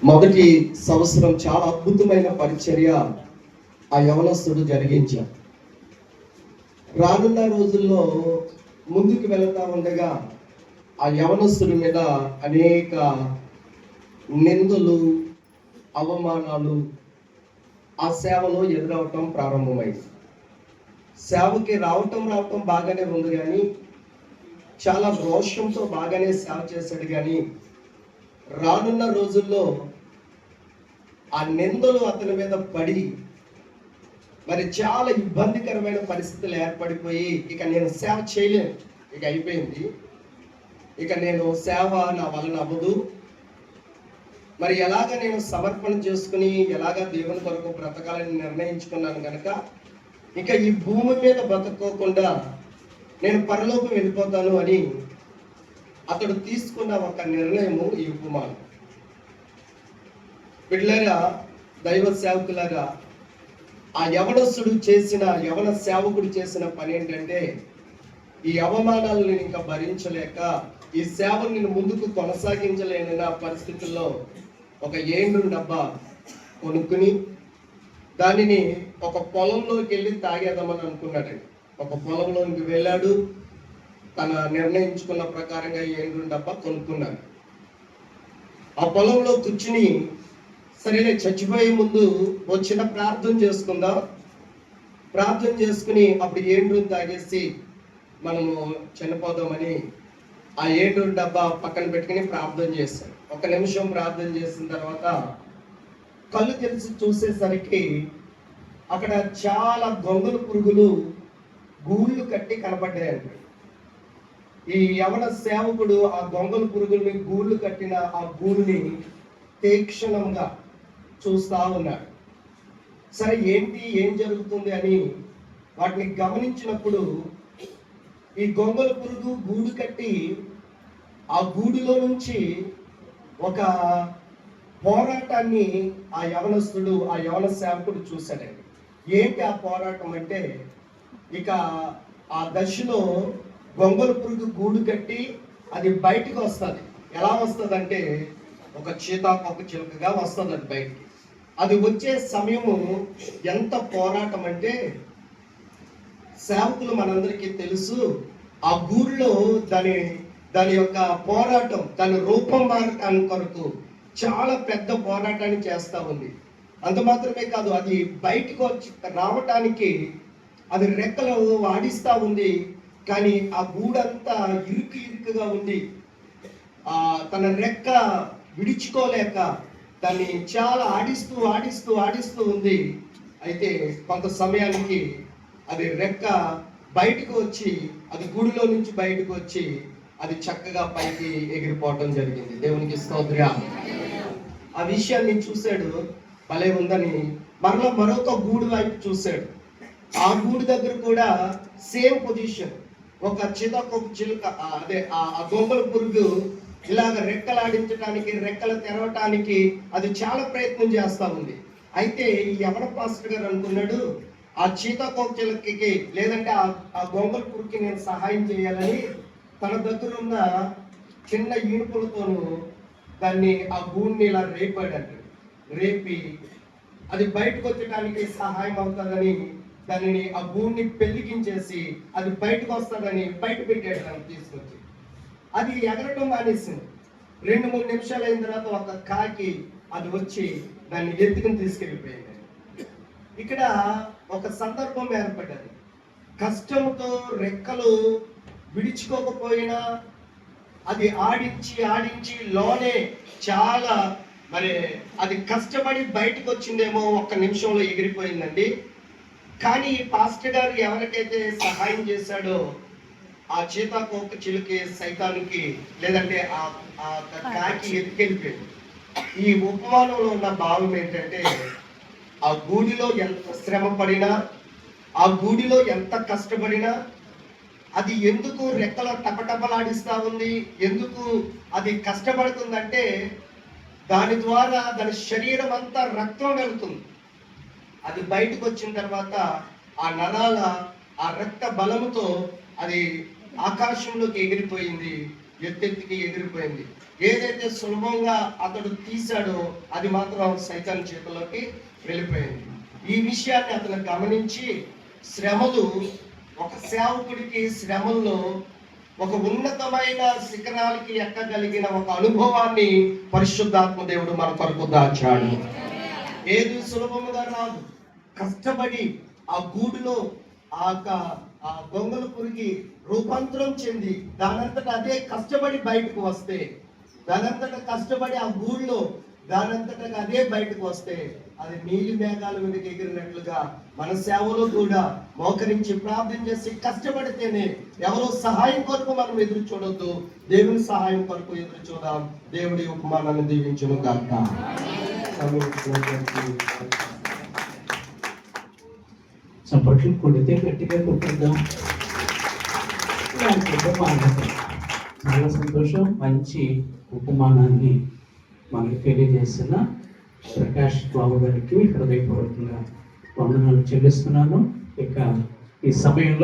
మొదటి సంవత్సరం చాలా అద్భుతమైన పరిచర్య ఆ యవనస్తుడు జరిగించాడు. రానున్న రోజుల్లో ముందుకు వెళతా ఉండగా ఆ యవనస్తుడి మీద అనేక నిందలు, అవమానాలు ఆ సేవలో ఎదురవటం ప్రారంభమైంది. సేవకి రావటం బాగానే ఉంది, కానీ చాలా రోషంతో బాగానే సేవ చేశాడు. కానీ రానున్న రోజుల్లో ఆ నిందలు అతని మీద పడి మరి చాలా ఇబ్బందికరమైన పరిస్థితులు ఏర్పడిపోయి, ఇక నేను సేవ చేయలేను, ఇక అయిపోయింది, ఇక నేను సేవ నా వలన అవ్వదు, మరి ఎలాగ నేను సమర్పణ చేసుకుని ఎలాగ దేవుని కొరకు బ్రతకాలని నిర్ణయించుకున్నాను కనుక ఇక ఈ భూమి మీద బ్రతకోకుండా నేను పరలోకం వెళ్ళిపోతాను అని అతడు తీసుకున్న ఒక నిర్ణయము ఈ ఉపమానం. బిడ్డలారా, దైవ సేవకులారా, ఆ యవనస్తుడు చేసిన, యవన సేవకుడు చేసిన పని ఏంటంటే, ఈ అవమానాలను ఇంకా భరించలేక ఈ సేవను నేను ముందుకు కొనసాగించలేని పరిస్థితుల్లో ఒక ఏండ్రు డబ్బా కొనుక్కుని దానిని ఒక పొలంలోకి వెళ్ళి తాగేద్దామని అనుకున్నాడండి. ఒక పొలంలోకి వెళ్ళాడు, తన నిర్ణయించుకున్న ప్రకారంగా ఏండ్రు డబ్బా కొనుక్కున్నాడు. ఆ పొలంలో కూర్చుని, సరేలే చచ్చిపోయే ముందు ఓ చిన్న ప్రార్థన చేసుకుందాం, ప్రార్థన చేసుకుని అప్పుడు ఏండ్రు తాగేసి మనము చనిపోదామని ఆ ఏండ్రు డబ్బా పక్కన పెట్టుకుని ప్రార్థన చేశాడు. 1 నిమిషం ప్రార్థన చేసిన తర్వాత కళ్ళు తెరిచి చూసేసరికి అక్కడ చాలా గొంగళి పురుగులు గూళ్ళు కట్టి కనపడ్డాయండి. ఈ యవన సేవకుడు ఆ గొంగళి పురుగుల్ని, గూళ్ళు కట్టిన ఆ గూడుని తీక్షణంగా చూస్తా ఉన్నాడు. సరే ఏం జరుగుతుంది అని వాటిని గమనించినప్పుడు ఈ గొంగళి పురుగు గూడు కట్టి ఆ గూడులో నుంచి ఒక పోరాటాన్ని ఆ యవనస్తుడు, ఆ యవన సేవకుడు చూశాడండి. ఏంటి ఆ పోరాటం అంటే, ఇక ఆ దశలో గొంగళి పురుగు గూడు కట్టి అది బయటికి వస్తుంది. ఎలా వస్తుంది అంటే, ఒక చీతాకొక చిలుకగా వస్తుంది అది బయటికి. అది వచ్చే సమయము ఎంత పోరాటం అంటే, సేవకులు మనందరికీ తెలుసు, ఆ గూడులో దాని యొక్క పోరాటం, దాని రూపం మారటానికి కొరకు చాలా పెద్ద పోరాటాన్ని చేస్తూ ఉంది. అంత మాత్రమే కాదు, అది బయటకు వచ్చి రావటానికి అది రెక్కలు ఆడిస్తూ ఉంది. కానీ ఆ గూడంతా ఇరుకుగా ఉంది. తన రెక్క విడుచుకోలేక దాన్ని చాలా ఆడిస్తూ ఉంది. అయితే కొంత సమయానికి అది రెక్క బయటకు వచ్చి, అది గూడులో నుంచి బయటకు వచ్చి అది చక్కగా పైకి ఎగిరిపోవటం జరిగింది. దేవునికి స్తోత్రం. ఆ విషయాన్ని చూశాడు, భలే ఉందని మరొక గూడు వైపు చూశాడు. ఆ గూడు దగ్గర కూడా సేమ్ పొజిషన్, ఒక చిలుక, అదే ఆ గొంగళి పురుగు ఇలాగ రెక్కలాడించడానికి, రెక్కలు తెరవటానికి అది చాలా ప్రయత్నం చేస్తా ఉంది. అయితే ఈ యవన పాస్టర్ గారు అనుకున్నాడు, ఆ చిలుకకి లేదంటే ఆ గొంగళి పురుగుకి నేను సహాయం చేయాలని తన దగ్గర ఉన్న చిన్న ఈనుపులతోనూ దాన్ని, ఆ గూడిని ఇలా రేపి అది బయటకు వచ్చడానికి సహాయం అవుతుందని దానిని, ఆ గూడిని పెళ్లిగించేసి అది బయటకు వస్తుందని బయట పెట్టాడు. దాన్ని తీసుకొచ్చి అది ఎగరటం మానేసింది. 2-3 నిమిషాలు అయిన తర్వాత ఒక కాకి అది వచ్చి దాన్ని ఎత్తుకుని తీసుకెళ్ళిపోయింది. ఇక్కడ ఒక సందర్భం ఏర్పడ్డది. కష్టంతో రెక్కలు విడుచుకోకపోయినా అది ఆడించి లోనే చాలా మరి అది కష్టపడి బయటకు వచ్చిందేమో, 1 నిమిషంలో ఎగిరిపోయిందండి. కానీ పాస్టర్ గారు ఎవరికైతే సహాయం చేశాడో ఆ చీతాకోక చిలుక సైతానికి, లేదంటే ఆ కాకి ఎత్తుకెళ్ళిపోయింది. ఈ ఉపమానంలో ఉన్న భావం ఏంటంటే, ఆ గూడిలో ఎంత శ్రమ పడినా, ఆ గూడిలో ఎంత కష్టపడినా అది ఎందుకు రెక్కల టపటపలాడిస్తూ ఉంది, ఎందుకు అది కష్టపడుతుందంటే, దాని ద్వారా దాని శరీరం అంతా రక్తం వెళ్తుంది. అది బయటకు వచ్చిన తర్వాత ఆ నరాల, ఆ రక్త బలముతో అది ఆకాశంలోకి ఎగిరిపోయింది. ఎత్తెత్తికి ఎగిరిపోయింది. ఏదైతే సులభంగా అతడు తీశాడో అది మాత్రం సైతాన్ చేతుల్లోకి వెళ్ళిపోయింది. ఈ విషయాన్ని అతను గమనించి శ్రమలు, ఒక సేవకుడికి శ్రమల్లో ఒక ఉన్నతమైన శిఖరాలకి ఎక్కగలిగిన ఒక అనుభవాన్ని పరిశుద్ధాత్మ దేవుడు మన కొరకు దాచాడు. ఏది సులభముగా రాదు. కష్టపడి ఆ గూడులో ఆ గొంగల పురుగి రూపాంతరం చెంది దానంతట అదే కష్టపడి బయటకు వస్తే, దానంతట కష్టపడి ఆ గూడులో దానంతట అదే బయటకు వస్తే, అది నీలి మేఘాల మీదకి ఎగిరినట్లుగా మన సేవలో కూడా మోకరించి ప్రార్థన చేసి కష్టపడితేనే, ఎవరో సహాయం కొరకు మనం ఎదురు చూడొద్దు, దేవుని సహాయం కొరకు ఎదురు చూద్దాం. దేవుడి ఉపమానాన్ని దీవించును గాక. చప్పట్లు కొడితే గట్టిగా కొట్టిద్దాం. చాలా సంతోషం. మంచి ఉపమానాన్ని మనకు తెలియజేసిన ప్రకాష్ బాబు గారికి హృదయపూర్వకంగా వందనాలు చెల్లిస్తున్నాను. ఇక ఈ సమయంలో